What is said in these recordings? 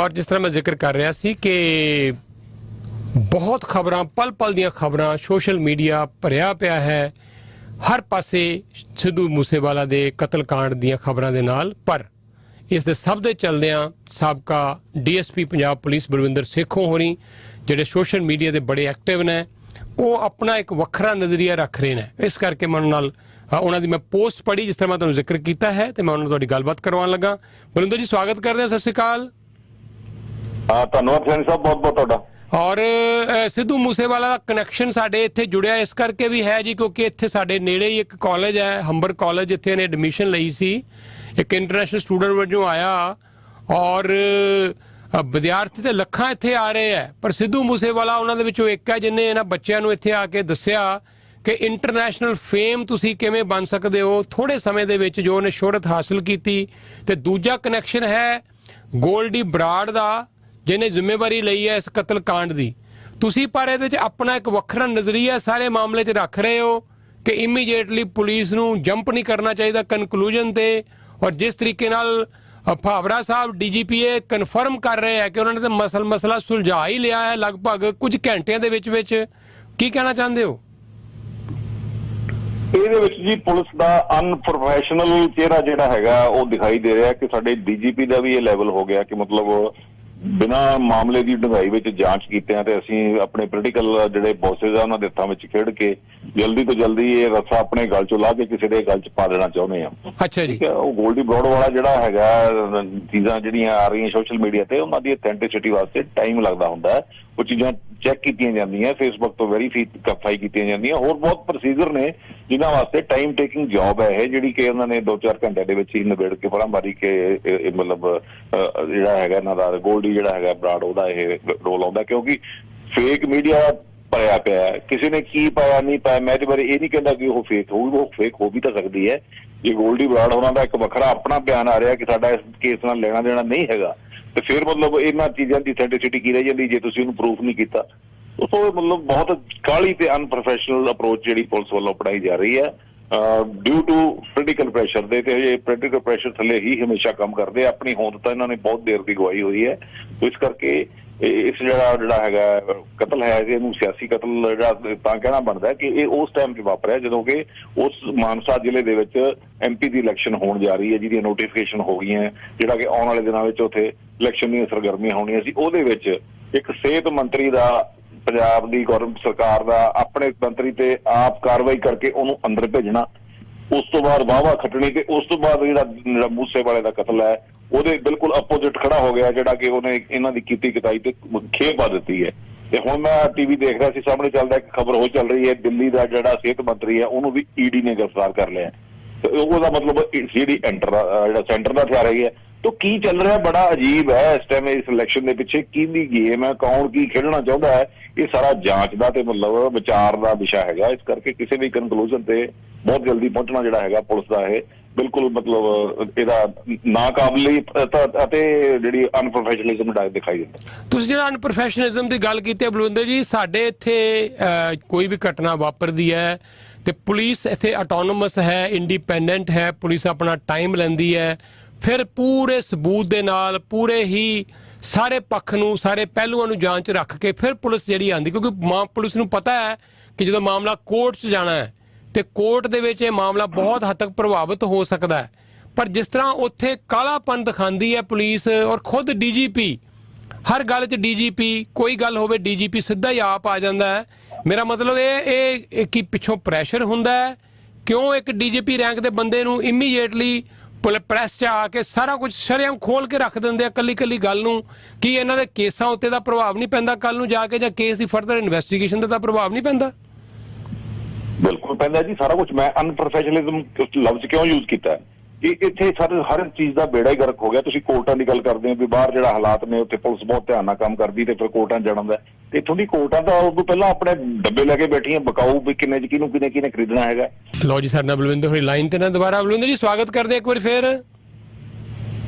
और जिस तरह मैं जिक्र कर रहा सी कि बहुत खबरां पल पल ਦੀਆਂ खबरां सोशल मीडिया ਭਰਿਆ ਪਿਆ है हर पासे सिद्धू मूसेवाला ਦੇ ਕਤਲकांड ਦੀਆਂ खबरां ਦੇ ਨਾਲ पर इस दे सब दे चलदियां साबका DSP पंजाब पुलिस बलविंदर सेखों होनी ਜਿਹੜੇ सोशल मीडिया ਦੇ बड़े एक्टिव ने ਉਹ अपना एक ਵੱਖਰਾ नज़रिया रख रहे हैं। इस करके मैं उन्हां ਉਹਨਾਂ ਦੀ मैं पोस्ट पढ़ी जिस तरह मैं ਤੁਹਾਨੂੰ ਜ਼ਿਕਰ ਕੀਤਾ है तो मैं उन्हां ਤੁਹਾਡੀ ਗੱਲਬਾਤ ਕਰਵਾਉਣ ਲੱਗਾ। बलविंदर जी स्वागत करते हैं, सत श्री अकाल। ਧੰਨਵਾਦ ਸੈਣੀ ਸਾਹਿਬ, ਬਹੁਤ ਬਹੁਤ ਤੁਹਾਡਾ। और सिद्धू मूसेवाला का कनैक्शन साडे इत्थे जुड़िया इस करके भी है जी क्योंकि इत्थे साडे नेड़े ही एक कॉलेज है हंबर कॉलेज, जिथे इन्हें एडमिशन लई सी, एक इंटरनेशनल स्टूडेंट वजों आया और विद्यार्थी तो ਲੱਖਾਂ ਇੱਥੇ आ रहे है पर सिद्धू मूसेवाला ਉਹਨਾਂ ਦੇ ਵਿੱਚੋਂ ਇੱਕ ਹੈ ਜਿਨੇ ਇਹਨਾਂ ਬੱਚਿਆਂ ਨੂੰ ਇੱਥੇ ਆ ਕੇ ਦੱਸਿਆ ਕਿ ਇੰਟਰਨੈਸ਼ਨਲ ਫੇਮ ਤੁਸੀਂ ਕਿਵੇਂ ਬਣ ਸਕਦੇ ਹੋ ਥੋੜੇ ਸਮੇਂ ਦੇ ਵਿੱਚ ਜੋ ਉਹਨੇ ਸ਼ੋਹਰਤ ਹਾਸਲ ਕੀਤੀ। ਤੇ ਦੂਜਾ ਕਨੈਕਸ਼ਨ ਹੈ ਗੋਲਡੀ ਬਰਾੜ ਦਾ ਜਿਹਨੇ ਜ਼ਿੰਮੇਵਾਰੀ ਲਈ ਹੈ ਇਸ ਕਤਲकांड ਦੀ। ਤੁਸੀਂ ਪਰ ਇਹਦੇ 'ਚ ਆਪਣਾ ਇੱਕ ਵੱਖਰਾ ਨਜ਼ਰੀਆ ਸਾਰੇ ਮਾਮਲੇ 'ਚ ਰੱਖ ਰਹੇ ਹੋ ਕਿ ਇਮੀਡੀਏਟਲੀ ਪੁਲਿਸ ਨੂੰ ਜੰਪ ਨਹੀਂ ਕਰਨਾ ਚਾਹੀਦਾ ਕਨਕਲੂਜਨ ਤੇ, ਔਰ ਜਿਸ ਤਰੀਕੇ ਨਾਲ ਭਾਵਰਾ ਸਾਹਿਬ DGP ਕਨਫਰਮ ਕਰ ਰਹੇ ਹੈ ਕਿ ਉਹਨਾਂ ਨੇ ਤਾਂ ਮਸਲਾ ਸੁਲਝਾ ਹੀ ਲਿਆ ਹੈ ਲਗਭਗ ਕੁਝ ਘੰਟਿਆਂ ਦੇ ਵਿੱਚ ਕੀ ਕਹਿਣਾ ਚਾਹੁੰਦੇ ਹੋ? ਇਹਦੇ ਵਿੱਚ ਜੀ ਪੁਲਿਸ ਦਾ ਅਨਪ੍ਰੋਫੈਸ਼ਨਲ ਚਿਹਰਾ ਜਿਹੜਾ ਹੈਗਾ ਉਹ ਦਿਖਾਈ ਦੇ ਰਿਹਾ ਕਿ ਸਾਡੇ DGP ਦਾ ਵੀ ਇਹ ਲੈਵਲ ਹੋ ਗਿਆ ਕਿ ਮਤਲਬ ਬਿਨਾਂ ਮਾਮਲੇ ਦੀ ਡੂੰਘਾਈ ਵਿੱਚ ਜਾਂਚ ਕੀਤਿਆਂ ਤੇ ਅਸੀਂ ਆਪਣੇ ਪੋਲੀਟੀਕਲ ਜਿਹੜੇ ਬੌਸਸ ਆ ਉਹਨਾਂ ਦੇ ਹੱਥਾਂ ਵਿੱਚ ਖੇਡ ਕੇ ਜਲਦੀ ਤੋਂ ਜਲਦੀ ਇਹ ਰੱਸਾ ਆਪਣੇ ਗਲ ਚੋਂ ਲਾ ਕੇ ਕਿਸੇ ਦੇ ਗਲ 'ਚ ਪਾ ਦੇਣਾ ਚਾਹੁੰਦੇ ਆ। ਅੱਛਾ ਜੀ। ਉਹ ਗੋਲਡੀ ਬਰਾੜ ਵਾਲਾ ਜਿਹੜਾ ਹੈਗਾ ਚੀਜ਼ਾਂ ਜਿਹੜੀਆਂ ਆ ਰਹੀਆਂ ਸੋਸ਼ਲ ਮੀਡੀਆ ਤੇ ਉਹਨਾਂ ਦੀ ਅਥੈਂਟਿਸਿਟੀ ਵਾਸਤੇ ਟਾਈਮ ਲੱਗਦਾ ਹੁੰਦਾ। ਉਹ ਚੀਜ਼ਾਂ ਚੈੱਕ ਕੀਤੀਆਂ ਜਾਂਦੀਆਂ, ਫੇਸਬੁੱਕ ਤੋਂ ਵੈਰੀਫਾਈ ਕੀਤੀਆਂ ਜਾਂਦੀਆਂ, ਹੋਰ ਬਹੁਤ ਪ੍ਰੋਸੀਜਰ ਨੇ ਜਿਨ੍ਹਾਂ ਵਾਸਤੇ ਟਾਈਮ ਟੇਕਿੰਗ ਜੌਬ ਹੈ ਇਹ, ਜਿਹੜੀ ਕਿ ਉਹਨਾਂ ਨੇ 2-4 ਘੰਟਿਆਂ ਦੇ ਵਿੱਚ ਹੀ ਨਿਬੇੜ ਕੇ ਫਰਾਂ ਮਾਰੀ ਕੇ ਮਤਲਬ ਜਿਹੜਾ ਹੈਗਾ ਇਹਨਾਂ ਦਾ ਗੋਲਡੀ ਜਿਹੜਾ ਹੈਗਾ ਬਰਾੜ ਉਹਦਾ ਇਹ ਰੋਲ ਆਉਂਦਾ ਕਿਉਂਕਿ ਫੇਕ ਮੀਡੀਆ ਭਰਿਆ ਪਿਆ। ਕਿਸੇ ਨੇ ਕੀ ਪਾਇਆ ਨਹੀਂ ਪਾਇਆ ਮੈਂ ਇਹਦੇ ਬਾਰੇ ਇਹ ਨਹੀਂ ਕਹਿੰਦਾ ਕਿ ਉਹ ਫੇਕ ਹੋਊਗੀ, ਉਹ ਫੇਕ ਹੋ ਵੀ ਤਾਂ ਸਕਦੀ ਹੈ। ਜੇ ਗੋਲਡੀ ਬਰਾੜ ਉਹਨਾਂ ਦਾ ਇੱਕ ਵੱਖਰਾ ਆਪਣਾ ਬਿਆਨ ਆ ਰਿਹਾ ਕਿ ਸਾਡਾ ਇਸ ਕੇਸ ਨਾਲ ਲੈਣਾ ਦੇਣਾ ਨਹੀਂ ਹੈਗਾ ਤੇ ਫਿਰ ਮਤਲਬ ਇਹਨਾਂ ਚੀਜ਼ਾਂ ਦੀ ਅਥੈਂਟਿਸਿਟੀ ਕੀ ਰਹਿ ਜਾਂਦੀ ਜੇ ਤੁਸੀਂ ਉਹਨੂੰ ਪ੍ਰੂਫ ਨਹੀਂ ਕੀਤਾ। ਉਸ ਤੋਂ ਮਤਲਬ ਬਹੁਤ ਕਾਹਲੀ ਤੇ ਅਨਪ੍ਰੋਫੈਸ਼ਨਲ ਅਪਰੋਚ ਜਿਹੜੀ ਪੁਲਿਸ ਵੱਲੋਂ ਅਪਣਾਈ ਜਾ ਰਹੀ ਹੈ ਡਿਊ ਟੂ ਪੋਲੀਟੀਕਲ ਪ੍ਰੈਸ਼ਰ ਦੇ, ਤੇ ਇਹ ਪੋਲੀਟੀਕਲ ਪ੍ਰੈਸ਼ਰ ਥੱਲੇ ਹੀ ਹਮੇਸ਼ਾ ਕੰਮ ਕਰਦੇ। ਆਪਣੀ ਹੋਂਦ ਤਾਂ ਇਹਨਾਂ ਨੇ ਬਹੁਤ ਦੇਰ ਦੀ ਗਵਾਈ ਹੋਈ ਹੈ। ਇਸ ਕਰਕੇ ਇਸ ਜਿਹੜਾ ਹੈਗਾ ਕਤਲ ਹੈ ਇਹਨੂੰ ਸਿਆਸੀ ਕਤਲ ਜਿਹੜਾ ਤਾਂ ਕਹਿਣਾ ਬਣਦਾ ਕਿ ਇਹ ਉਸ ਟਾਈਮ 'ਚ ਵਾਪਰਿਆ ਜਦੋਂ ਕਿ ਉਸ ਮਾਨਸਾ ਜ਼ਿਲ੍ਹੇ ਦੇ ਵਿੱਚ MP ਦੀ ਇਲੈਕਸ਼ਨ ਹੋਣ ਜਾ ਰਹੀ ਹੈ ਜਿਹਦੀਆਂ ਨੋਟੀਫਿਕੇਸ਼ਨ ਹੋ ਗਈਆਂ, ਜਿਹੜਾ ਕਿ ਆਉਣ ਵਾਲੇ ਦਿਨਾਂ ਵਿੱਚ ਉੱਥੇ ਇਲੈਕਸ਼ਨ ਦੀਆਂ ਸਰਗਰਮੀਆਂ ਹੋਣੀਆਂ ਸੀ। ਉਹਦੇ ਵਿੱਚ ਇੱਕ ਸਿਹਤ ਮੰਤਰੀ ਦਾ ਪੰਜਾਬ ਦੀ ਗੌਰਮੈਂਟ ਸਰਕਾਰ ਦਾ ਆਪਣੇ ਮੰਤਰੀ ਤੇ ਆਪ ਕਾਰਵਾਈ ਕਰਕੇ ਉਹਨੂੰ ਅੰਦਰ ਭੇਜਣਾ, ਉਸ ਤੋਂ ਬਾਅਦ ਵਾਹਵਾ ਖੱਟਣੀ ਤੇ ਉਸ ਤੋਂ ਬਾਅਦ ਜਿਹੜਾ ਮੂਸੇਵਾਲੇ ਦਾ ਕਤਲ ਹੈ ਉਹਦੇ ਬਿਲਕੁਲ ਆਪੋਜ਼ਿਟ ਖੜਾ ਹੋ ਗਿਆ ਜਿਹੜਾ ਕਿ ਉਹਨੇ ਇਹਨਾਂ ਦੀ ਕੀਤੀ ਕਿਤਾਈ ਤੇ ਖੇਪ ਪਾ ਦਿੱਤੀ ਹੈ। ਤੇ ਹੁਣ ਮੈਂ TV ਦੇਖ ਰਿਹਾ ਸੀ, ਸਾਹਮਣੇ ਚੱਲਦਾ ਇੱਕ ਖਬਰ ਹੋ ਚੱਲ ਰਹੀ ਹੈ ਦਿੱਲੀ ਦਾ ਜਿਹੜਾ ਸਿਹਤ ਮੰਤਰੀ ਹੈ ਉਹਨੂੰ ਵੀ ED ਨੇ ਗ੍ਰਿਫਤਾਰ ਕਰ ਲਿਆ। ਤੇ ਉਹਦਾ ਮਤਲਬ ਜਿਹੜੀ ਜਿਹੜਾ ਸੈਂਟਰ ਦਾ ਹਥਿਆਰ ਹੈ ਤਾਂ ਕੀ ਚੱਲ ਰਿਹਾ ਬੜਾ ਅਜੀਬ ਹੈ ਇਸ ਟਾਈਮ ਇਸ ਇਲੈਕਸ਼ਨ ਦੇ ਪਿੱਛੇ ਕਿਹਦੀ ਗੇਮ ਹੈ, ਕੌਣ ਕੀ ਖੇਡਣਾ ਚਾਹੁੰਦਾ ਹੈ, ਇਹ ਸਾਰਾ ਜਾਂਚ ਦਾ ਤੇ ਮਤਲਬ ਵਿਚਾਰ ਦਾ ਵਿਸ਼ਾ ਹੈਗਾ। ਇਸ ਕਰਕੇ ਕਿਸੇ ਵੀ ਕਨਕਲੂਜਨ ਤੇ ਬਹੁਤ ਜਲਦੀ ਪਹੁੰਚਣਾ ਜਿਹੜਾ ਹੈਗਾ ਪੁਲਿਸ ਦਾ ਇਹ ਬਿਲਕੁਲ ਮਤਲਬ ਇਹਦਾ ਨਾਕਾਬਲੀ ਅਤੇ ਜਿਹੜੀ ਅਨਪ੍ਰੋਫੈਸ਼ਨਲਿਜ਼ਮ ਦਿਖਾਈ ਦਿੰਦਾ। ਤੁਸੀਂ ਜਿਹੜਾ ਅਨਪ੍ਰੋਫੈਸ਼ਨਲਿਜ਼ਮ ਦੀ ਗੱਲ ਕੀਤੀ ਹੈ ਬਲਵਿੰਦਰ ਜੀ, ਸਾਡੇ ਇੱਥੇ ਕੋਈ ਵੀ ਘਟਨਾ ਵਾਪਰਦੀ ਹੈ ਤੇ ਪੁਲਿਸ ਇੱਥੇ ਆਟੋਨੋਮਸ ਹੈ, ਇੰਡੀਪੈਂਡੈਂਟ ਹੈ, ਪੁਲਿਸ ਆਪਣਾ ਟਾਈਮ ਲੈਂਦੀ ਹੈ, ਫਿਰ ਪੂਰੇ ਸਬੂਤ ਦੇ ਨਾਲ ਪੂਰੇ ਹੀ ਸਾਰੇ ਪੱਖ ਨੂੰ ਸਾਰੇ ਪਹਿਲੂਆਂ ਨੂੰ ਜਾਂਚ ਰੱਖ ਕੇ ਫਿਰ ਪੁਲਿਸ ਜਿਹੜੀ ਆਉਂਦੀ ਕਿਉਂਕਿ ਪੁਲਿਸ ਨੂੰ ਪਤਾ ਹੈ ਕਿ ਜਦੋਂ ਮਾਮਲਾ ਕੋਰਟ 'ਚ ਜਾਣਾ ਹੈ ਤੇ ਕੋਰਟ ਦੇ ਵਿੱਚ ਇਹ ਮਾਮਲਾ ਬਹੁਤ ਹੱਦ ਤੱਕ ਪ੍ਰਭਾਵਿਤ ਹੋ ਸਕਦਾ ਹੈ। ਪਰ ਜਿਸ ਤਰ੍ਹਾਂ ਉੱਥੇ ਕਾਲਾਪਨ ਦਿਖਾਉਂਦੀ ਹੈ ਪੁਲਿਸ ਔਰ ਖੁਦ DGP ਹਰ ਗੱਲ 'ਚ DGP ਕੋਈ ਗੱਲ ਹੋਵੇ DGP ਸਿੱਧਾ ਹੀ ਆਪ ਆ ਜਾਂਦਾ ਹੈ। ਮੇਰਾ ਮਤਲਬ ਇਹ ਕਿ ਪਿੱਛੋਂ ਪ੍ਰੈਸ਼ਰ ਹੁੰਦਾ ਹੈ ਕਿਉਂ ਇੱਕ DGP ਰੈਂਕ ਦੇ ਬੰਦੇ ਨੂੰ ਇਮੀਡੀਏਟਲੀ ਪ੍ਰੈਸ 'ਚ ਆ ਕੇ ਸਾਰਾ ਕੁਝ ਸ਼ਰੇਆਮ ਖੋਲ ਕੇ ਰੱਖ ਦਿੰਦੇ ਆ ਕੱਲੀ ਗੱਲ ਨੂੰ ਕਿ ਇਹਨਾਂ ਦੇ ਕੇਸਾਂ ਉੱਤੇ ਦਾ ਪ੍ਰਭਾਵ ਨਹੀਂ ਪੈਂਦਾ ਕੱਲ ਨੂੰ ਜਾ ਕੇ ਜਾਂ ਕੇਸ ਦੀ ਫਰਦਰ ਇਨਵੈਸਟੀਗੇਸ਼ਨ ਦਾ ਤਾਂ ਪ੍ਰਭਾਵ ਨਹੀਂ ਪੈਂਦਾ? ਬਿਲਕੁਲ ਪੈਂਦਾ ਜੀ ਸਾਰਾ ਕੁਝ। ਮੈਂ ਅਨਪ੍ਰੋਫੈਸ਼ਨਲਿਜ਼ਮ ਲਫ਼ਜ਼ ਕਿਉਂ ਯੂਜ਼ ਕੀਤਾ ਇੱਥੇ ਹਰ ਚੀਜ਼ ਦਾ ਬੇੜਾ ਹੀ ਗਰਕ ਹੋ ਗਿਆ। ਤੁਸੀਂ ਕੋਰਟਾਂ ਦੀ ਗੱਲ ਕਰਦੇ ਹੋ ਵੀ ਬਾਹਰ ਜਿਹੜਾ ਹਾਲਾਤ ਨੇ ਉੱਥੇ ਪੁਲਿਸ ਬਹੁਤ ਧਿਆਨ ਨਾਲ ਕੰਮ ਕਰਦੀ ਤੇ ਫਿਰ ਕੋਰਟਾਂ ਜਾਣ ਦਾ ਤੇ ਇੱਥੋਂ ਦੀ ਕੋਰਟਾਂ ਤਾਂ ਉਦੋਂ ਪਹਿਲਾਂ ਆਪਣੇ ਡੱਬੇ ਲੈ ਕੇ ਬੈਠੀਆਂ ਬਕਾਊ ਵੀ ਕਿੰਨੇ 'ਚ ਕਿਹਨੇ ਖਰੀਦਣਾ ਹੈਗਾ। ਲਓ ਜੀ ਸਾਡੇ ਨਾਲ ਬਲਵਿੰਦਰ ਹੋਈ ਲਾਈਨ ਤੇ ਨਾ ਦੁਬਾਰਾ। ਬਲਵਿੰਦਰ ਜੀ ਸਵਾਗਤ ਕਰਦੇ ਇੱਕ ਵਾਰ ਫਿਰ।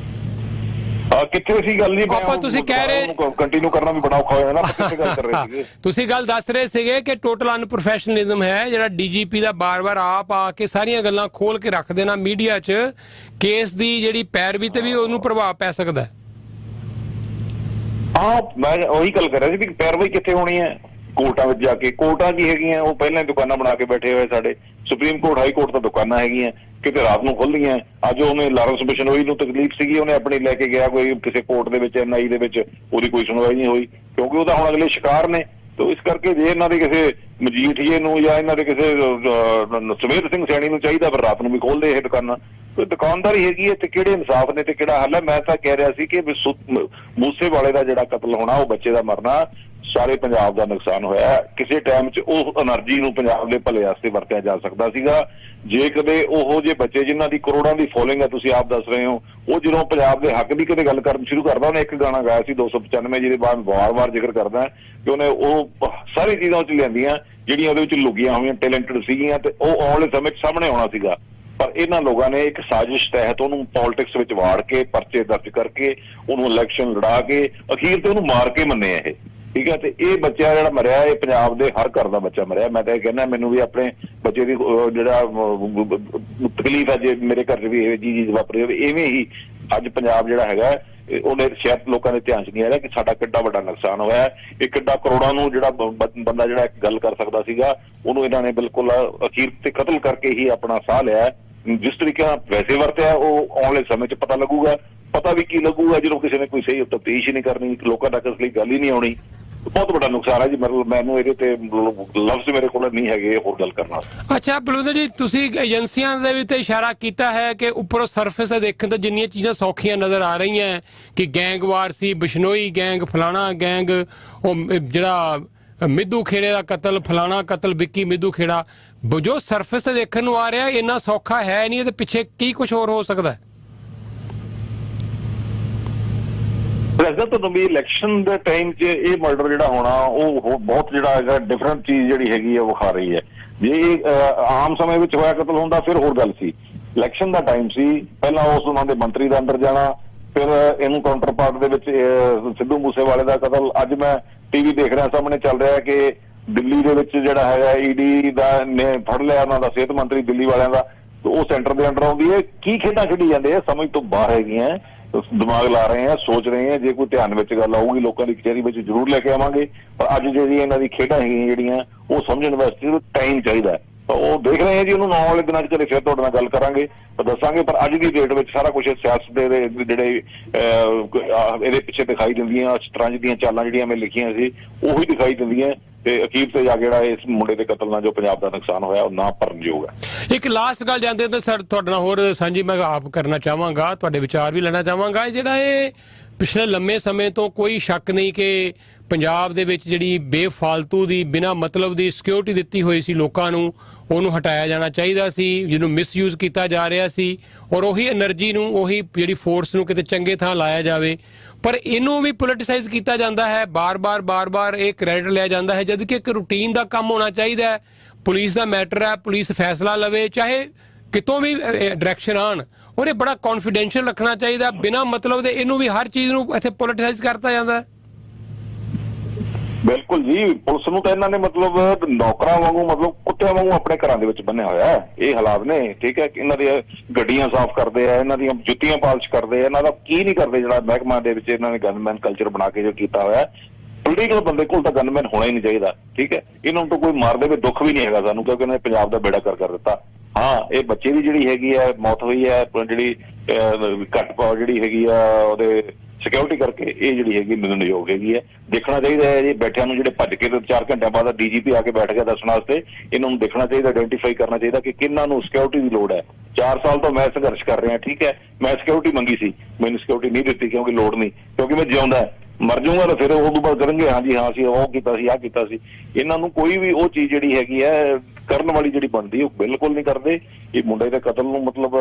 ਕਿੱਥੇ ਸੀ ਗੱਲ ਨਹੀਂ ਆਪਾਂ ਤੁਸੀਂ ਕਹਿ ਰਹੇ ਕੰਟੀਨਿਊ ਕਰਨਾ ਵੀ ਬੜਾ ਔਖਾ ਹੋ ਜਾਂਦਾ ਕਿੱਥੇ ਗੱਲ ਕਰ ਰਹੇ ਸੀਗੇ ਤੁਸੀਂ ਗੱਲ ਦੱਸ ਰਹੇ ਸੀਗੇ ਕਿ ਟੋਟਲ ਅਨਪ੍ਰੋਫੈਸ਼ਨਲਿਜ਼ਮ ਹੈ ਜਿਹੜਾ DGP ਦਾ ਬਾਰ-ਬਾਰ ਆਪ ਆ ਕੇ ਸਾਰੀਆਂ ਗੱਲਾਂ ਖੋਲ ਕੇ ਰੱਖ ਦੇਣਾ ਮੀਡੀਆ 'ਚ ਕੇਸ ਦੀ ਜਿਹੜੀ ਪੈਰਵੀ ਤੇ ਵੀ ਉਹਨੂੰ ਪ੍ਰਭਾਵ ਪੈ ਸਕਦਾ ਹੈ। ਹਾਂ ਮੈਂ ਉਹੀ ਗੱਲ ਕਰ ਰਿਹਾ ਸੀ ਵੀ ਪੈਰਵਾਈ ਕਿੱਥੇ ਹੋਣੀ ਹੈ? ਕੋਰਟਾਂ ਵਿੱਚ ਜਾ ਕੇ। ਕੋਰਟਾਂ ਕੀ ਹੈਗੀਆਂ? ਉਹ ਪਹਿਲਾਂ ਹੀ ਦੁਕਾਨਾਂ ਬਣਾ ਕੇ ਬੈਠੇ ਹੋਏ ਸਾਡੇ ਸੁਪਰੀਮ ਕੋਰਟ, ਹਾਈ ਕੋਰਟ ਤਾਂ ਦੁਕਾਨਾਂ ਹੈਗੀਆਂ, ਕਿਤੇ ਰਾਤ ਨੂੰ ਖੁੱਲ੍ਹਦੀਆਂ। ਅੱਜ ਉਹਨੇ ਲਾਰੈਂਸ ਬਿਸ਼ਨੋਈ ਨੂੰ ਤਕਲੀਫ ਸੀਗੀ, ਉਹਨੇ ਆਪਣੀ ਲੈ ਕੇ ਗਿਆ ਕੋਈ ਕਿਸੇ ਕੋਰਟ ਦੇ ਵਿੱਚ, NI ਦੇ ਵਿੱਚ, ਉਹਦੀ ਕੋਈ ਸੁਣਵਾਈ ਨਹੀਂ ਹੋਈ ਕਿਉਂਕਿ ਉਹਦਾ ਹੁਣ ਅਗਲੇ ਸ਼ਿਕਾਰ ਨੇ। ਤੋ ਇਸ ਕਰਕੇ ਜੇ ਇਹਨਾਂ ਦੇ ਕਿਸੇ ਮਜੀਠੀਏ ਨੂੰ ਜਾਂ ਇਹਨਾਂ ਦੇ ਕਿਸੇ ਸੁਮੇਧ ਸਿੰਘ ਸੈਣੀ ਨੂੰ ਚਾਹੀਦਾ ਫਿਰ ਰਾਤ ਨੂੰ ਵੀ ਖੋਲ੍ਹਦੇ ਇਹ ਦੁਕਾਨਾਂ। ਕੋਈ ਦੁਕਾਨਦਾਰੀ ਹੈਗੀ ਹੈ ਤੇ ਕਿਹੜੇ ਇਨਸਾਫ ਨੇ ਤੇ ਕਿਹੜਾ ਹੱਲ ਹੈ? ਮੈਂ ਤਾਂ ਕਹਿ ਰਿਹਾ ਸੀ ਕਿ ਮੂਸੇਵਾਲੇ ਦਾ ਜਿਹੜਾ ਕਤਲ ਹੋਣਾ, ਉਹ ਬੱਚੇ ਦਾ ਮਰਨਾ, ਸਾਰੇ ਪੰਜਾਬ ਦਾ ਨੁਕਸਾਨ ਹੋਇਆ। ਕਿਸੇ ਟਾਈਮ 'ਚ ਉਹ એનર્ਜੀ ਨੂੰ ਪੰਜਾਬ ਦੇ ਭਲੇ ਵਾਸਤੇ ਵਰਤਿਆ ਜਾ ਸਕਦਾ ਸੀਗਾ। ਜੇ ਕਦੇ ਉਹੋ ਜਿਹੇ ਬੱਚੇ ਜਿਨ੍ਹਾਂ ਦੀ ਕਰੋੜਾਂ ਦੀ ਫੋਲੋਇੰਗ ਹੈ, ਤੁਸੀਂ ਆਪ ਦੱਸ ਰਹੇ ਹੋ, ਉਹ ਜਦੋਂ ਪੰਜਾਬ ਦੇ ਹੱਕ ਦੀ ਕਦੇ ਗੱਲ ਕਰਨ ਸ਼ੁਰੂ ਕਰਦਾ, ਉਹਨੇ ਇੱਕ ਗਾਣਾ ਗਾਇਆ ਸੀ 295, ਜਿਹਦੇ ਬਾਅਦ ਵਾਰ-ਵਾਰ ਜ਼ਿਕਰ ਕਰਦਾ ਕਿ ਉਹਨੇ ਉਹ ਸਾਰੀ ਚੀਜ਼ਾਂ ਉਹ 'ਚ ਲਿਆਂਦੀਆਂ ਜਿਹੜੀਆਂ ਉਹਦੇ ਵਿੱਚ ਲੁਕੀਆਂ ਹੋਈਆਂ ਟੈਲੈਂਟਡ ਸੀਗੀਆਂ ਤੇ ਉਹ ਆਉਣ ਵਾਲੇ ਸਮੇਂ 'ਚ ਸਾਹਮਣੇ ਆਉਣਾ ਸੀਗਾ। ਪਰ ਇਹਨਾਂ ਲੋਕਾਂ ਨੇ ਇੱਕ ਸਾਜ਼ਿਸ਼ ਤਹਿਤ ਉਹਨੂੰ ਪੋਲਿਟਿਕਸ ਵਿੱਚ ਵਾੜ ਕੇ, ਪਰਚੇ ਦਰਜ ਕਰਕੇ, ਉਹਨੂੰ ਇਲੈਕਸ਼ਨ ਲੜਾ ਕੇ, ਅਖੀਰ ਤੇ ਉਹਨੂੰ ਮਾਰ ਕੇ ਮੰਨੇ ਇਹ। ਠੀਕ ਹੈ, ਤੇ ਇਹ ਬੱਚਾ ਜਿਹੜਾ ਮਰਿਆ, ਇਹ ਪੰਜਾਬ ਦੇ ਹਰ ਘਰ ਦਾ ਬੱਚਾ ਮਰਿਆ। ਮੈਂ ਤਾਂ ਇਹ ਕਹਿੰਦਾ, ਮੈਨੂੰ ਵੀ ਆਪਣੇ ਬੱਚੇ ਦੀ ਜਿਹੜਾ ਤਕਲੀਫ ਹੈ, ਜੇ ਮੇਰੇ ਘਰ 'ਚ ਵੀ ਇਹ ਜੀ ਚੀਜ਼ ਵਾਪਰੀ ਹੋਵੇ, ਇਵੇਂ ਹੀ ਅੱਜ ਪੰਜਾਬ ਜਿਹੜਾ ਹੈਗਾ ਉਹਨੇ ਸ਼ਾਇਦ ਲੋਕਾਂ ਦੇ ਧਿਆਨ 'ਚ ਨਹੀਂ ਆ ਰਿਹਾ ਕਿ ਸਾਡਾ ਕਿੱਡਾ ਵੱਡਾ ਨੁਕਸਾਨ ਹੋਇਆ। ਇਹ ਕਿੱਡਾ ਕਰੋੜਾਂ ਨੂੰ ਜਿਹੜਾ ਬੰਦਾ ਜਿਹੜਾ ਗੱਲ ਕਰ ਸਕਦਾ ਸੀਗਾ, ਉਹਨੂੰ ਇਹਨਾਂ ਨੇ ਬਿਲਕੁਲ ਅਖੀਰ ਤੇ ਕਤਲ ਕਰਕੇ ਹੀ ਆਪਣਾ ਸਾਹ ਲਿਆ। ਜਿਸ ਤਰੀਕੇ ਨਾਲ ਵੈਸੇ ਵਰਤਿਆ, ਉਹ ਆਉਣ ਵਾਲੇ ਸਮੇਂ 'ਚ ਪਤਾ ਲੱਗੂਗਾ। ਪਤਾ ਵੀ ਕੀ ਲੱਗੂਗਾ ਜਦੋਂ ਕਿਸੇ ਨੇ ਕੋਈ ਸਹੀ ਤਫਤੀਸ਼ ਹੀ ਨਹੀਂ ਕਰਨੀ, ਲੋਕਾਂ ਤੱਕ ਇਸ ਲਈ ਗੱਲ ਹੀ ਨਹੀਂ ਆਉਣੀ। ਬਹੁਤ ਵੱਡਾ ਨੁਕਸਾਨ ਹੈ ਜੀ। ਮਤਲਬ ਮੈਨੂੰ ਇਹਦੇ ਤੇ ਲਫ਼ਜ਼ ਮੇਰੇ ਕੋਲ ਨਹੀਂ ਹੈਗੇ ਹੋਰ ਗੱਲ ਕਰਨਾ। ਅੱਛਾ ਬਲਵਿੰਦਰ ਜੀ, ਤੁਸੀਂ ਏਜੰਸੀਆਂ ਦੇ ਵੀ ਤੇ ਇਸ਼ਾਰਾ ਕੀਤਾ ਹੈ ਕਿ ਉੱਪਰੋਂ ਸਰਫੇਸ ਤੇ ਦੇਖਣ ਤੋਂ ਜਿੰਨੀਆਂ ਚੀਜ਼ਾਂ ਸੌਖੀਆਂ ਨਜ਼ਰ ਆ ਰਹੀਆਂ ਕਿ ਗੈਂਗਵਾਰ ਸੀ, ਬਿਸ਼ਨੋਈ ਗੈਂਗ, ਫਲਾਣਾ ਗੈਂਗ, ਉਹ ਜਿਹੜਾ ਮਿੱਧੂ ਖੇੜੇ ਦਾ ਕਤਲ, ਫਲਾਣਾ ਕਤਲ, ਵਿੱਕੀ ਮਿੱਧੂ ਖੇੜਾ, ਜੋ ਸਰਫੇਸ ਤੇ ਦੇਖਣ ਨੂੰ ਆ ਰਿਹਾ ਇੰਨਾ ਸੌਖਾ ਹੈ ਨਹੀਂ। ਇਹਦੇ ਪਿੱਛੇ ਕੀ ਕੁਝ ਹੋਰ ਹੋ ਸਕਦਾ ਹੈ? ਤੁਹਾਨੂੰ ਵੀ ਇਲੈਕਸ਼ਨ ਦੇ ਟਾਈਮ 'ਚ ਇਹ ਮਰਡਰ ਜਿਹੜਾ ਹੋਣਾ, ਉਹ ਬਹੁਤ ਜਿਹੜਾ ਹੈਗਾ ਡਿਫਰੈਂਟ ਚੀਜ਼ ਜਿਹੜੀ ਹੈਗੀ ਹੈ ਵਿਖਾ ਰਹੀ ਹੈ। ਜੇ ਆਮ ਸਮੇਂ ਵਿੱਚ ਹੋਇਆ ਕਤਲ ਹੁੰਦਾ ਫਿਰ ਹੋਰ ਗੱਲ ਸੀ। ਇਲੈਕਸ਼ਨ ਦਾ ਟਾਈਮ ਸੀ, ਪਹਿਲਾਂ ਉਸ ਉਹਨਾਂ ਦੇ ਮੰਤਰੀ ਦਾ ਅੰਦਰ ਜਾਣਾ, ਫਿਰ ਇਹਨੂੰ ਕਾਊਂਟਰ ਪਾਰਟ ਦੇ ਵਿੱਚ ਸਿੱਧੂ ਮੂਸੇਵਾਲੇ ਦਾ ਕਤਲ। ਅੱਜ ਮੈਂ TV ਦੇਖ ਰਿਹਾ, ਸਾਹਮਣੇ ਚੱਲ ਰਿਹਾ ਕਿ ਦਿੱਲੀ ਦੇ ਵਿੱਚ ਜਿਹੜਾ ਹੈਗਾ ED ਦਾ ਨੇ ਫੜ ਲਿਆ ਉਹਨਾਂ ਦਾ ਸਿਹਤ ਮੰਤਰੀ ਦਿੱਲੀ ਵਾਲਿਆਂ ਦਾ, ਉਹ ਸੈਂਟਰ ਦੇ ਅੰਡਰ ਆਉਂਦੀ ਹੈ। ਕੀ ਖੇਡਾਂ ਖੇਡੀ ਜਾਂਦੇ ਆ, ਸਮਝ ਤੋਂ ਬਾਹਰ ਹੈਗੀਆਂ। ਦਿਮਾਗ ਲਾ ਰਹੇ ਆ, ਸੋਚ ਰਹੇ ਆ, ਜੇ ਕੋਈ ਧਿਆਨ ਵਿੱਚ ਗੱਲ ਆਊਗੀ ਲੋਕਾਂ ਦੀ ਕਚਹਿਰੀ ਵਿੱਚ ਜ਼ਰੂਰ ਲੈ ਕੇ ਆਵਾਂਗੇ। ਪਰ ਅੱਜ ਜਿਹੜੀ ਇਹਨਾਂ ਦੀ ਖੇਡਾਂ ਹੈਗੀਆਂ ਜਿਹੜੀਆਂ, ਉਹ ਸਮਝਣ ਵਾਸਤੇ ਟਾਈਮ ਚਾਹੀਦਾ। ਉਹ ਦੇਖ ਰਹੇ ਆ ਜੀ, ਉਹਨੂੰ ਆਉਣ ਵਾਲੇ ਦਿਨਾਂ 'ਚ ਕਦੇ ਫਿਰ ਤੁਹਾਡੇ ਨਾਲ ਗੱਲ ਕਰਾਂਗੇ ਤਾਂ ਦੱਸਾਂਗੇ। ਪਰ ਅੱਜ ਦੀ ਡੇਟ ਵਿੱਚ ਸਾਰਾ ਕੁਝ ਸਿਆਸਤ ਦੇ ਜਿਹੜੇ ਇਹਦੇ ਪਿੱਛੇ ਦਿਖਾਈ ਦਿੰਦੀਆਂ, ਸ਼ਤਰੰਜ ਦੀਆਂ ਚਾਲਾਂ ਜਿਹੜੀਆਂ ਮੈਂ ਲਿਖੀਆਂ ਸੀ, ਉਹੀ ਦਿਖਾਈ ਦਿੰਦੀਆਂ। ਤੇ ਅਖੀਰ ਤੇ ਜਾ ਕੇ ਜਿਹੜਾ ਇਸ ਮੁੰਡੇ ਦੇ ਕਤਲ ਨਾਲ ਜੋ ਪੰਜਾਬ ਦਾ ਨੁਕਸਾਨ ਹੋਇਆ, ਉਹ ਨਾ ਭਰਨਯੋਗ ਹੈ। ਇੱਕ ਲਾਸਟ ਗੱਲ ਜਾਂਦੇ ਤਾਂ ਸਰ ਤੁਹਾਡੇ ਨਾਲ ਹੋਰ ਸਾਂਝੀ ਮੈਂ ਆਪ ਕਰਨਾ ਚਾਹਾਂਗਾ, ਤੁਹਾਡੇ ਵਿਚਾਰ ਵੀ ਲੈਣਾ ਚਾਹਾਂਗਾ। ਜਿਹੜਾ ਇਹ ਪਿਛਲੇ ਲੰਮੇ ਸਮੇਂ ਤੋਂ ਕੋਈ ਸ਼ੱਕ ਨਹੀਂ ਕਿ ਪੰਜਾਬ ਦੇ ਵਿੱਚ ਜਿਹੜੀ ਬੇਫਾਲਤੂ ਦੀ ਬਿਨਾਂ ਮਤਲਬ ਦੀ ਸਿਕਿਉਰਿਟੀ ਦਿੱਤੀ ਹੋਈ ਸੀ ਲੋਕਾਂ ਨੂੰ, ਉਹਨੂੰ ਹਟਾਇਆ ਜਾਣਾ ਚਾਹੀਦਾ ਸੀ, ਜਿਹਨੂੰ ਮਿਸਯੂਜ਼ ਕੀਤਾ ਜਾ ਰਿਹਾ ਸੀ, ਔਰ ਉਹੀ એનર્ਜੀ ਨੂੰ, ਉਹੀ ਜਿਹੜੀ ਫੋਰਸ ਨੂੰ ਕਿਤੇ ਚੰਗੇ ਥਾਂ ਲਾਇਆ ਜਾਵੇ। ਪਰ ਇਹਨੂੰ ਵੀ ਪੋਲਿਟਿਸਾਈਜ਼ ਕੀਤਾ ਜਾਂਦਾ ਹੈ, ਬਾਰ-ਬਾਰ ਇਹ ਕ੍ਰੈਡਿਟ ਲਿਆ ਜਾਂਦਾ ਹੈ, ਜਦ ਕਿ ਇੱਕ ਰੂਟੀਨ ਦਾ ਕੰਮ ਹੋਣਾ ਚਾਹੀਦਾ ਹੈ। ਪੁਲਿਸ ਦਾ ਮੈਟਰ ਹੈ, ਪੁਲਿਸ ਫੈਸਲਾ ਲਵੇ, ਚਾਹੇ ਕਿਤੋਂ ਵੀ ਡਾਇਰੈਕਸ਼ਨ ਆਣ, ਉਹਨੇ ਬੜਾ ਕੌਨਫੀਡੈਂਸ਼ੀਅਲ ਰੱਖਣਾ ਚਾਹੀਦਾ। ਬਿਨਾਂ ਮਤਲਬ ਦੇ ਇਹਨੂੰ ਵੀ ਹਰ ਚੀਜ਼ ਨੂੰ ਇੱਥੇ ਪੋਲਿਟਿਸਾਈਜ਼ ਕਰਤਾ ਜਾਂਦਾ ਹੈ। ਬਿਲਕੁਲ ਜੀ, ਪੁਲਿਸ ਨੂੰ ਤਾਂ ਇਹਨਾਂ ਨੇ ਮਤਲਬ ਨੌਕਰਾਂ ਵਾਂਗੂ, ਮਤਲਬ ਕੁੱਤਿਆਂ ਵਾਂਗੂ ਆਪਣੇ ਘਰਾਂ ਦੇ ਵਿੱਚ ਬੰਨਿਆ ਹੋਇਆ ਹੈ। ਇਹ ਹਾਲਾਤ ਨੇ। ਠੀਕ ਹੈ, ਇਹਨਾਂ ਦੀਆਂ ਗੱਡੀਆਂ ਸਾਫ਼ ਕਰਦੇ ਆ, ਇਹਨਾਂ ਦੀਆਂ ਜੁੱਤੀਆਂ ਪਾਲਿਸ਼ ਕਰਦੇ ਆ, ਇਹਨਾਂ ਦਾ ਕੀ ਨਹੀਂ ਕਰਦੇ ਜਿਹੜਾ ਮਹਿਕਮਾ ਦੇ ਵਿੱਚ ਇਹਨਾਂ ਨੇ ਗਨਮੈਨ ਕਲਚਰ ਬਣਾ ਕੇ ਜੋ ਕੀਤਾ ਹੋਇਆ। ਪੋਲੀਟੀਕਲ ਬੰਦੇ ਕੋਲ ਤਾਂ ਗਨਮੈਨ ਹੋਣਾ ਹੀ ਨਹੀਂ ਚਾਹੀਦਾ। ਠੀਕ ਹੈ, ਇਹਨਾਂ ਨੂੰ ਤਾਂ ਕੋਈ ਮਾਰ ਦੇਵੇ ਦੁੱਖ ਵੀ ਨਹੀਂ ਹੈਗਾ ਸਾਨੂੰ, ਕਿਉਂਕਿ ਇਹਨਾਂ ਨੇ ਪੰਜਾਬ ਦਾ ਬੇੜਾ ਕਰ ਦਿੱਤਾ। ਹਾਂ, ਇਹ ਬੱਚੇ ਦੀ ਜਿਹੜੀ ਹੈਗੀ ਹੈ ਮੌਤ ਹੋਈ ਹੈ, ਜਿਹੜੀ ਘੱਟ ਪਾਓ ਜਿਹੜੀ ਹੈਗੀ ਆ ਉਹਦੇ ਸਿਕਿਉਰਿਟੀ ਕਰਕੇ, ਇਹ ਜਿਹੜੀ ਹੈਗੀ ਨਿੰਦਣਯੋਗ ਹੈਗੀ ਹੈ। ਦੇਖਣਾ ਚਾਹੀਦਾ ਹੈ ਜੀ ਬੈਠਿਆਂ ਨੂੰ, ਜਿਹੜੇ ਭੱਜ ਕੇ 4 ਘੰਟਿਆਂ ਬਾਅਦ DGP ਆ ਕੇ ਬੈਠ ਗਿਆ ਦੱਸਣ ਵਾਸਤੇ, ਇਹਨਾਂ ਨੂੰ ਦੇਖਣਾ ਚਾਹੀਦਾ, ਆਇਡੈਂਟੀਫਾਈ ਕਰਨਾ ਚਾਹੀਦਾ ਕਿ ਕਿਹਨਾਂ ਨੂੰ ਸਿਕਿਉਰਿਟੀ ਦੀ ਲੋੜ ਹੈ। 4 ਸਾਲ ਤੋਂ ਮੈਂ ਸੰਘਰਸ਼ ਕਰ ਰਿਹਾ। ਠੀਕ ਹੈ, ਮੈਂ ਸਿਕਿਉਰਿਟੀ ਮੰਗੀ ਸੀ, ਮੈਨੂੰ ਸਿਕਿਉਰਿਟੀ ਨਹੀਂ ਦਿੱਤੀ ਕਿਉਂਕਿ ਲੋੜ ਨਹੀਂ, ਕਿਉਂਕਿ ਮੈਂ ਜਿਉਂਦਾ ਮਰ ਜਾਊਂਗਾ ਤਾਂ ਫਿਰ ਉਹ ਤੋਂ ਬਾਅਦ ਕਰਨਗੇ ਹਾਂਜੀ ਹਾਂ ਅਸੀਂ ਉਹ ਕੀਤਾ ਸੀ, ਆਹ ਕੀਤਾ ਸੀ। ਇਹਨਾਂ ਨੂੰ ਕੋਈ ਵੀ ਉਹ ਚੀਜ਼ ਜਿਹੜੀ ਹੈਗੀ ਹੈ ਕਰਨ ਵਾਲੀ ਜਿਹੜੀ ਬਣਦੀ, ਉਹ ਬਿਲਕੁਲ ਨਹੀਂ ਕਰਦੇ। ਇਹ ਮੁੰਡੇ ਦੇ ਕਤਲ ਨੂੰ ਮਤਲਬ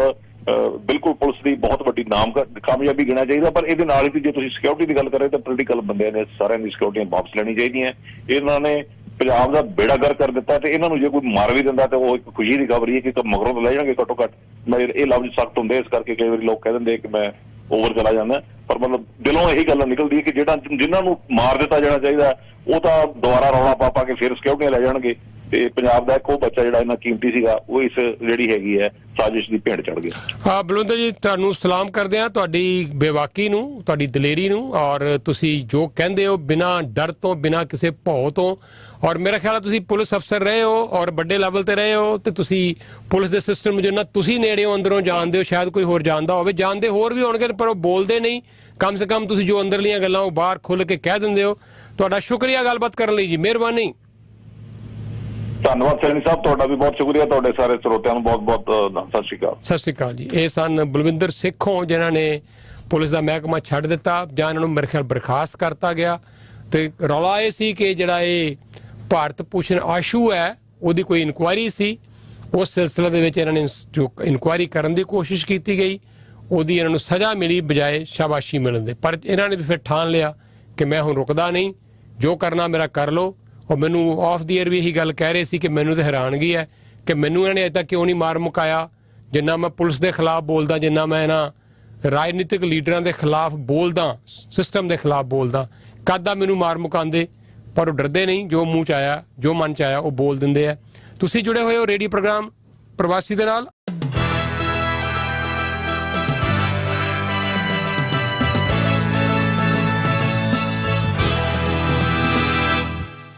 ਬਿਲਕੁਲ ਪੁਲਿਸ ਦੀ ਬਹੁਤ ਵੱਡੀ ਕਾਮਯਾਬੀ ਗਿਣਿਆ ਚਾਹੀਦਾ। ਪਰ ਇਹਦੇ ਨਾਲ ਹੀ ਜੇ ਤੁਸੀਂ ਸਿਕਿਉਰਿਟੀ ਦੀ ਗੱਲ ਕਰੇ ਤਾਂ ਪੋਲੀਟੀਕਲ ਬੰਦਿਆਂ ਨੇ ਸਾਰਿਆਂ ਦੀ ਸਿਕਿਉਰਿਟੀਆਂ ਵਾਪਸ ਲੈਣੀ ਚਾਹੀਦੀਆਂ। ਇਹਨਾਂ ਨੇ ਪੰਜਾਬ ਦਾ ਬੇੜਾ ਗਰ ਕਰ ਦਿੱਤਾ ਤੇ ਇਹਨਾਂ ਨੂੰ ਜੇ ਕੋਈ ਮਾਰ ਵੀ ਦਿੰਦਾ ਤਾਂ ਉਹ ਇੱਕ ਖੁਸ਼ੀ ਦੀ ਖਬਰ ਹੈ ਕਿ ਮਗਰੋਂ ਤਾਂ ਲੈ ਜਾਣਗੇ ਘੱਟੋ ਘੱਟ। ਇਹ ਲਫ਼ਜ਼ ਸਖਤ ਹੁੰਦੇ, ਇਸ ਕਰਕੇ ਕਈ ਵਾਰੀ ਲੋਕ ਕਹਿ ਦਿੰਦੇ ਕਿ ਮੈਂ ਓਵਰ ਚਲਾ ਜਾਂਦਾ, ਪਰ ਮਤਲਬ ਦਿਲੋਂ ਇਹੀ ਗੱਲ ਨਿਕਲਦੀ ਹੈ ਕਿ ਜਿਨ੍ਹਾਂ ਨੂੰ ਮਾਰ ਦਿੱਤਾ ਜਾਣਾ ਚਾਹੀਦਾ ਉਹ ਤਾਂ ਦੁਬਾਰਾ ਰੌਲਾ ਪਾ ਕੇ ਫਿਰ ਸਿਕਿਉਰਿਟੀਆਂ ਲੈ ਜਾਣਗੇ। ਤੇ ਪੰਜਾਬ ਦਾ ਇੱਕ ਉਹ ਬੱਚਾ ਜਿਹੜਾ ਇੰਨਾ ਕੀਮਤੀ ਸੀਗਾ ਉਹ ਇਸ ਜਿਹੜੀ ਹੈਗੀ ਹੈ ਸਾਜ਼ਿਸ਼ ਦੀ ਭੇਟ ਚੜ ਗਿਆ। ਹਾਂ ਬਲਵਿੰਦਰ ਜੀ, ਤੁਹਾਨੂੰ ਸਲਾਮ ਕਰਦੇ ਹਾਂ, ਤੁਹਾਡੀ ਬੇਵਾਕੀ ਨੂੰ, ਤੁਹਾਡੀ ਦਲੇਰੀ ਨੂੰ, ਔਰ ਤੁਸੀਂ ਜੋ ਕਹਿੰਦੇ ਹੋ ਬਿਨਾਂ ਡਰ ਤੋਂ, ਬਿਨਾਂ ਕਿਸੇ ਭੌ ਤੋਂ, ਔਰ ਮੇਰਾ ਖਿਆਲ ਹੈ ਤੁਸੀਂ ਪੁਲਿਸ ਅਫਸਰ ਰਹੇ ਹੋ ਔਰ ਵੱਡੇ ਲੈਵਲ ਤੇ ਰਹੇ ਹੋ, ਤੇ ਤੁਸੀਂ ਪੁਲਿਸ ਦੇ ਸਿਸਟਮ ਜਿੰਨਾ ਤੁਸੀਂ ਨੇੜਿਓਂ ਅੰਦਰੋਂ ਜਾਣਦੇ ਹੋ, ਸ਼ਾਇਦ ਕੋਈ ਹੋਰ ਜਾਣਦਾ ਹੋਵੇ, ਜਾਣਦੇ ਹੋਰ ਵੀ ਹੋਣਗੇ ਪਰ ਉਹ ਬੋਲਦੇ ਨਹੀਂ। ਕਮ ਸੇ ਕਮ ਤੁਸੀਂ ਜੋ ਅੰਦਰਲੀਆਂ ਗੱਲਾਂ ਉਹ ਬਾਹਰ ਖੁੱਲ੍ਹ ਕੇ ਕਹਿ ਦਿੰਦੇ ਹੋ। ਤੁਹਾਡਾ ਸ਼ੁਕਰੀਆ ਗੱਲਬਾਤ ਕਰਨ ਲਈ ਜੀ, ਮਿਹਰਬਾਨੀ। ਧੰਨਵਾਦ ਸੈਣੀ ਸਾਹਿਬ, ਤੁਹਾਡਾ ਵੀ ਬਹੁਤ ਸ਼ੁਕਰੀਆ। ਤੁਹਾਡੇ ਸਾਰੇ ਸਰੋਤਿਆਂ ਨੂੰ ਬਹੁਤ ਬਹੁਤ ਸਤਿ ਸ਼੍ਰੀ ਅਕਾਲ। ਸਤਿ ਸ਼੍ਰੀ ਅਕਾਲ ਜੀ। ਇਹ ਸਨ ਬਲਵਿੰਦਰ ਸਿੱਖੋਂ, ਜਿਨ੍ਹਾਂ ਨੇ ਪੁਲਿਸ ਦਾ ਮਹਿਕਮਾ ਛੱਡ ਦਿੱਤਾ ਜਾਂ ਇਹਨਾਂ ਨੂੰ ਮੇਰੇ ਖਿਆਲ ਬਰਖਾਸਤ ਕਰਤਾ ਗਿਆ। ਤੇ ਰੌਲਾ ਇਹ ਸੀ ਕਿ ਜਿਹੜਾ ਇਹ ਭਾਰਤ ਭੂਸ਼ਣ ਆਸ਼ੂ ਹੈ ਉਹਦੀ ਕੋਈ ਇਨਕੁਆਇਰੀ ਸੀ, ਉਸ ਸਿਲਸਿਲੇ ਦੇ ਵਿੱਚ ਇਹਨਾਂ ਨੇ ਜੋ ਇਨਕੁਆਇਰੀ ਕਰਨ ਦੀ ਕੋਸ਼ਿਸ਼ ਕੀਤੀ ਗਈ, ਉਹਦੀ ਇਹਨਾਂ ਨੂੰ ਸਜ਼ਾ ਮਿਲੀ ਬਜਾਏ ਸ਼ਾਬਾਸ਼ੀ ਮਿਲਣ ਦੇ। ਪਰ ਇਹਨਾਂ ਨੇ ਫਿਰ ਠਾਣ ਲਿਆ ਕਿ ਮੈਂ ਹੁਣ ਰੁਕਦਾ ਨਹੀਂ, ਜੋ ਕਰਨਾ ਮੇਰਾ ਕਰ ਲਓ। ਉਹ ਮੈਨੂੰ ਆਫ ਦੀ ਏਅਰ ਵੀ ਇਹੀ ਗੱਲ ਕਹਿ ਰਹੇ ਸੀ ਕਿ ਮੈਨੂੰ ਤਾਂ ਹੈਰਾਨਗੀ ਹੈ ਕਿ ਮੈਨੂੰ ਇਹਨੇ ਅਜੇ ਤੱਕ ਕਿਉਂ ਨਹੀਂ ਮਾਰ ਮੁਕਾਇਆ। ਜਿੰਨਾ ਮੈਂ ਪੁਲਿਸ ਦੇ ਖਿਲਾਫ ਬੋਲਦਾ, ਜਿੰਨਾ ਮੈਂ ਇਹਨਾਂ ਰਾਜਨੀਤਿਕ ਲੀਡਰਾਂ ਦੇ ਖਿਲਾਫ ਬੋਲਦਾ, ਸਿਸਟਮ ਦੇ ਖਿਲਾਫ ਬੋਲਦਾ, ਕਦ ਦਾ ਮੈਨੂੰ ਮਾਰ ਮੁਕਾਉਂਦੇ। ਪਰ ਉਹ ਡਰਦੇ ਨਹੀਂ, ਜੋ ਮੂੰਹ 'ਚ ਆਇਆ, ਜੋ ਮਨ 'ਚ ਆਇਆ ਉਹ ਬੋਲ ਦਿੰਦੇ ਆ। ਤੁਸੀਂ ਜੁੜੇ ਹੋਏ ਹੋ ਰੇਡੀਓ ਪ੍ਰੋਗਰਾਮ ਪ੍ਰਵਾਸੀ ਦੇ ਨਾਲ।